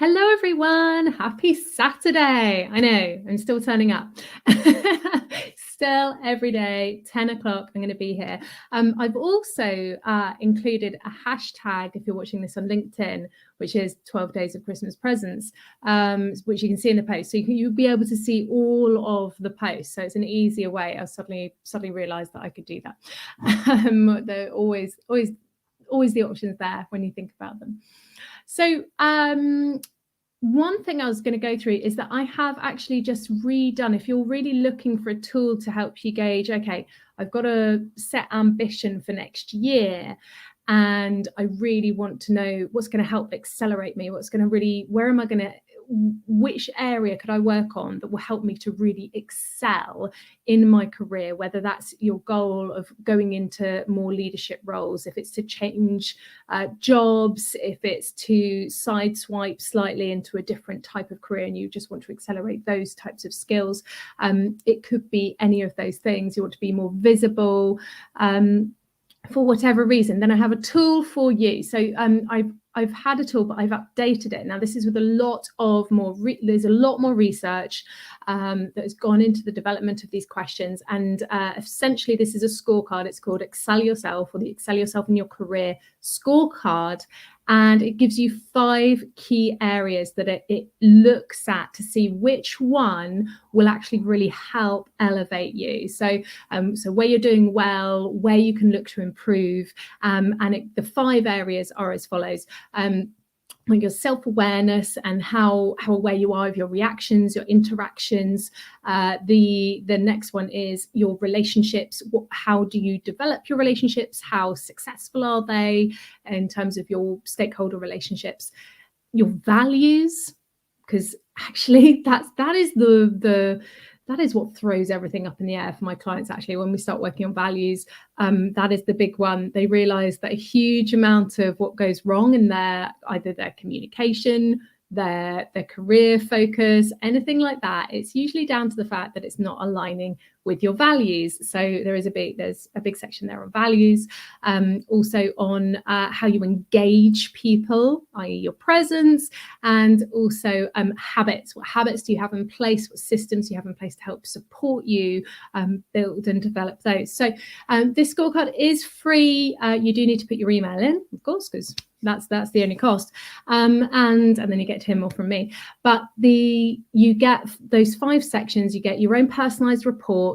Hello, everyone. Happy Saturday. I know I'm still turning up. Still every day, 10 o'clock, I'm going to be here. I've also included a hashtag if you're watching this on LinkedIn, which is 12 Days of Christmas Presents, which you can see in the post. So you'll be able to see all of the posts. So it's an easier way. I suddenly realized that I could do that. There are always the options there when you think about them. So one thing I was going to go through is that I have actually just redone, if you're really looking for a tool to help you gauge, okay, I've got a set ambition for next year, and I really want to know what's going to help accelerate me, which area could I work on that will help me to really excel in my career, whether that's your goal of going into more leadership roles, if it's to change jobs, if it's to sideswipe slightly into a different type of career and you just want to accelerate those types of skills. It could be any of those things. You want to be more visible for whatever reason. Then I have a tool for you. So I've had a tool, but I've updated it. Now, this is with a lot of more, there's a lot more research that has gone into the development of these questions. And essentially, this is a scorecard. It's called Excel Yourself, or the Excel Yourself in Your Career scorecard. And it gives you 5 key areas that it looks at to see which one will actually really help elevate you. So where you're doing well, where you can look to improve. The 5 areas are as follows. Like your self-awareness and how aware you are of your reactions, your interactions. The next one is your relationships. How do you develop your relationships? How successful are they in terms of your stakeholder relationships? Your values, because actually that is what throws everything up in the air for my clients. Actually, when we start working on values, that is the big one. They realize that a huge amount of what goes wrong in either their communication, their career focus, anything like that, it's usually down to the fact that it's not aligning with your values. So there's a big section there on values, also on how you engage people, i.e. your presence, and also habits. What habits do you have in place? What systems do you have in place to help support you build and develop those? So this scorecard is free. You do need to put your email in, of course, because that's the only cost, and then you get to hear more from me. But you get those 5 sections. You get your own personalized report,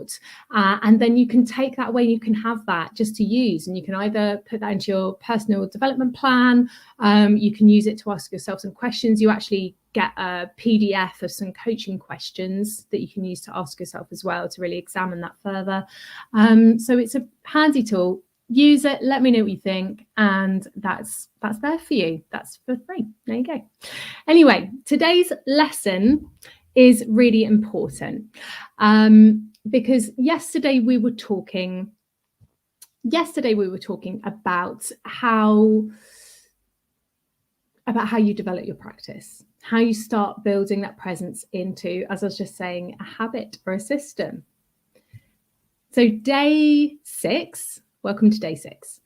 and then you can take that away. You can have that just to use, and you can either put that into your personal development plan. You can use it to ask yourself some questions. You actually get a PDF of some coaching questions that you can use to ask yourself as well to really examine that further. So it's a handy tool. Use it, let me know what you think, and that's there for you. That's for free. There you go. Anyway, today's lesson is really important because yesterday we were talking about how you develop your practice, how you start building that presence into, as I was just saying, a habit or a system. So day 6, welcome to day 6.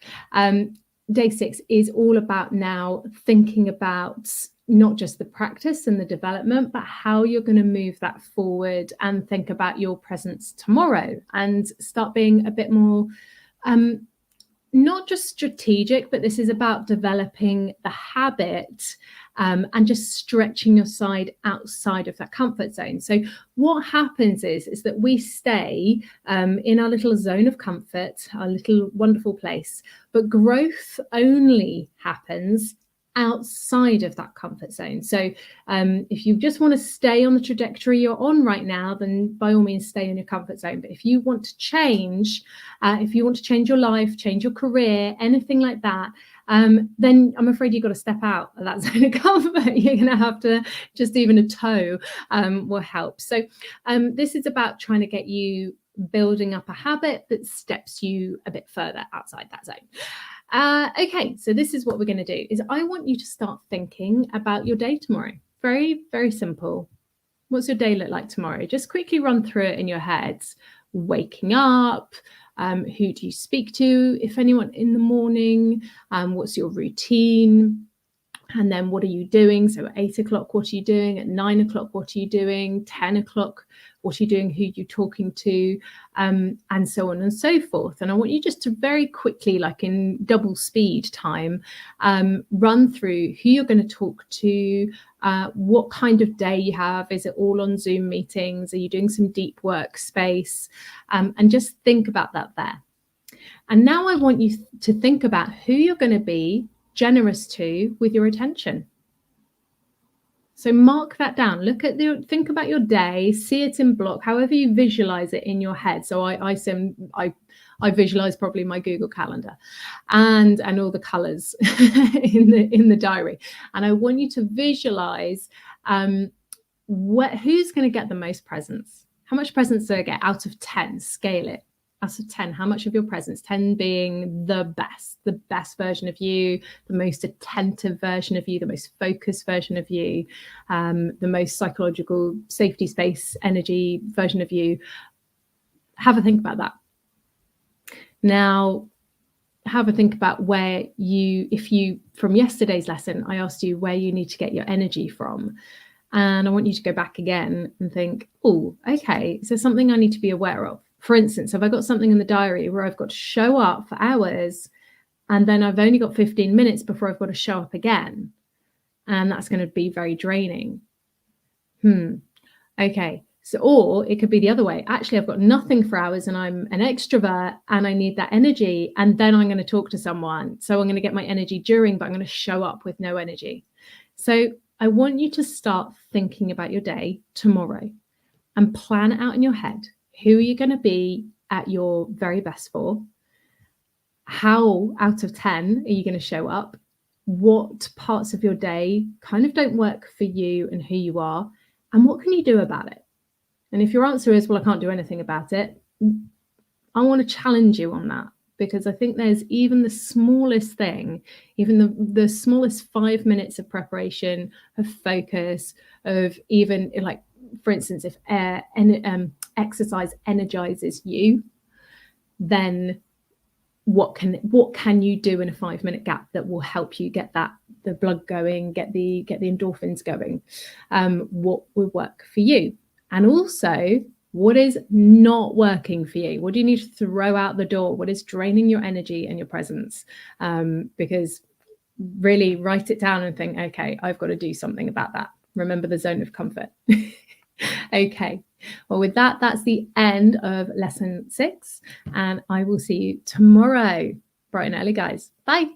Day 6 is all about now thinking about not just the practice and the development, but how you're going to move that forward and think about your presence tomorrow and start being a bit more not just strategic, but this is about developing the habit and just stretching your side outside of that comfort zone. So what happens is that we stay in our little zone of comfort, our little wonderful place, but growth only happens outside of that comfort zone. So if you just want to stay on the trajectory you're on right now, then by all means stay in your comfort zone. But if you want to change, your life, change your career, anything like that, then I'm afraid you've got to step out of that zone of comfort. You're going to have to just even a toe will help. So this is about trying to get you building up a habit that steps you a bit further outside that zone. Okay, so this is what we're going to do, is I want you to start thinking about your day tomorrow. Very, very simple. What's your day look like tomorrow? Just quickly run through it in your heads. Waking up, who do you speak to, if anyone, in the morning? What's your routine? And then what are you doing? So at 8 o'clock, what are you doing? At 9 o'clock, what are you doing? 10 o'clock, what are you doing? Who are you talking to? And so on and so forth. And I want you just to very quickly, like in double speed time, run through who you're going to talk to, what kind of day you have. Is it all on Zoom meetings? Are you doing some deep workspace? And just think about that there. And now I want you to think about who you're going to be generous to with your attention. So mark that down. Think about your day, see it in block, however you visualize it in your head. So I visualize probably my Google Calendar and all the colors in the diary. And I want you to visualize who's going to get the most presents. How much presents do I get out of 10? Scale it. Out of 10, how much of your presence? 10 being the best version of you, the most attentive version of you, the most focused version of you, the most psychological safety space energy version of you. Have a think about that. Now, have a think about from yesterday's lesson, I asked you where you need to get your energy from. And I want you to go back again and think, oh, okay, is there something I need to be aware of? For instance, have I got something in the diary where I've got to show up for hours and then I've only got 15 minutes before I've got to show up again? And that's going to be very draining. Okay. So, or it could be the other way. Actually, I've got nothing for hours and I'm an extrovert and I need that energy. And then I'm going to talk to someone. So I'm going to get my energy during, but I'm going to show up with no energy. So I want you to start thinking about your day tomorrow and plan it out in your head. Who are you going to be at your very best for? How out of 10 are you going to show up? What parts of your day kind of don't work for you and who you are? And what can you do about it? And if your answer is, well, I can't do anything about it, I want to challenge you on that, because I think there's even the smallest thing, even the smallest 5 minutes of preparation, of focus, of even like, for instance, if exercise energizes you, then what can you do in a 5-minute gap that will help you get the blood going, get the endorphins going? What will work for you? And also, what is not working for you? What do you need to throw out the door? What is draining your energy and your presence? Because really write it down and think, okay, I've got to do something about that. Remember the zone of comfort. Okay, well, with that, that's the end of lesson 6, and I will see you tomorrow bright and early, guys. Bye.